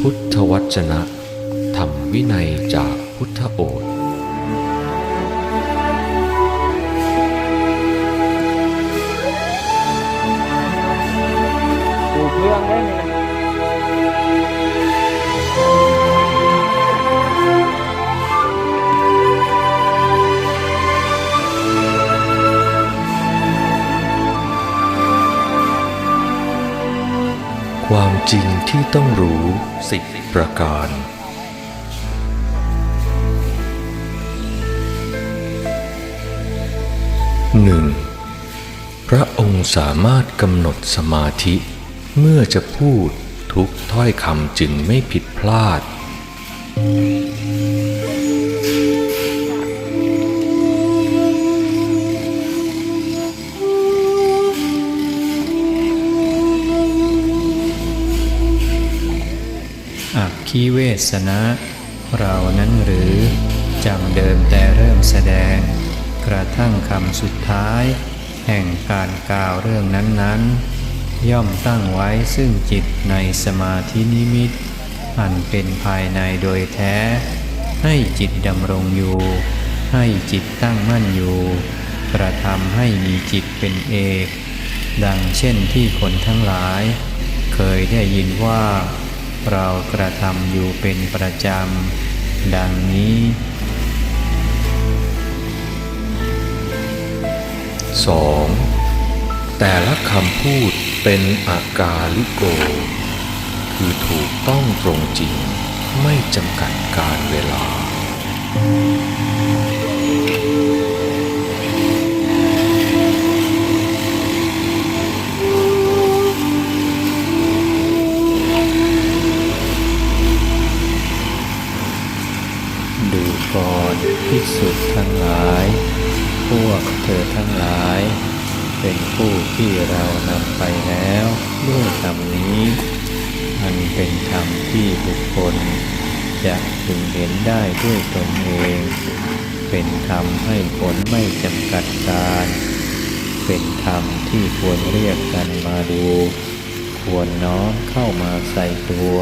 พุทธวจนะธรรมวินัยจากพุทธโอษฐ์ดูเครื่องได้นี่นะความจริงที่ต้องรู้10ประการ 1. พระองค์สามารถกำหนดสมาธิเมื่อจะพูดทุกถ้อยคำจึงไม่ผิดพลาด อคิเวสนะเรานั้นหรือจำเดิมแต่เริ่มแสดงกระทั่งคำสุดท้ายแห่งการกล่าวเรื่องนั้นๆย่อมตั้งไว้ซึ่งจิตในสมาธินิมิตอันเป็นภายในโดยแท้ให้จิตดำรงอยู่ให้จิตตั้งมั่นอยู่กระทำให้มีจิตเป็นเอกดังเช่นที่คนทั้งหลายเคยได้ยินว่าเรากระทำอยู่เป็นประจำดังนี้ 2. แต่ละคำพูดเป็นอากาลิโกคือถูกต้องตรงจริงไม่จำกัดการเวลา ดูก่อนภิกษุทั้งหลายพวกเธอทั้งหลายเป็นผู้ที่เรานำไปแล้วด้วยธรรมนี้อันเป็นธรรมที่บุคคลจะพึงเห็นได้ด้วยตนเองเป็นธรรมให้ผลไม่จำกัดการเป็นธรรมที่ควรเรียกกันมาดูควรน้อมเข้ามาใส่ตัว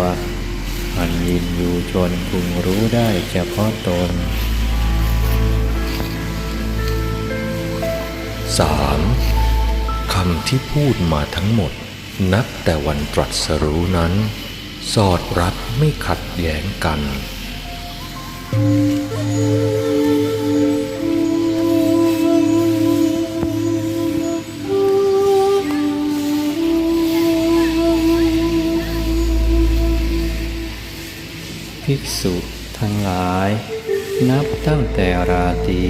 อันยินอยู่ชนพึงรู้ได้เฉพาะตน 3. คำที่พูดมาทั้งหมดนับแต่วันตรัสรู้นั้นสอดรับไม่ขัดแย้งกัน ภิกษุทั้งหลายนับตั้งแต่ราตรี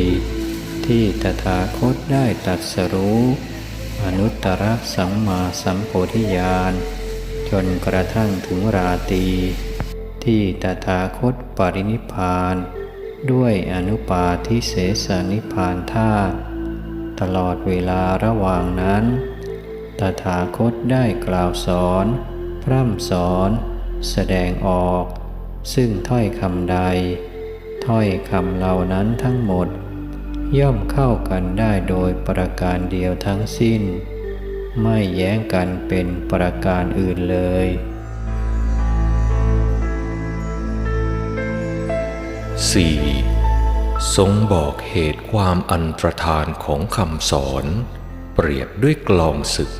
ที่ตถาคตได้ตรัสรู้อนุตตรสัมมาสัมโพธิญาณจนกระทั่งถึงราตรีที่ตถาคตปรินิพพานด้วยอนุปาทิเสสนิพพานธาตุตลอดเวลาระหว่างนั้นตถาคตได้กล่าวสอนพร่ำสอนแสดงออกซึ่งถ้อยคำใดถ้อยคำเหล่านั้นทั้งหมดย่อมเข้ากันได้โดยประการเดียวทั้งสิ้นไม่แย้งกันเป็นประการอื่นเลย 4. ทรงบอกเหตุความอันตรธานของคำสอนเปรียบด้วยกลองศึก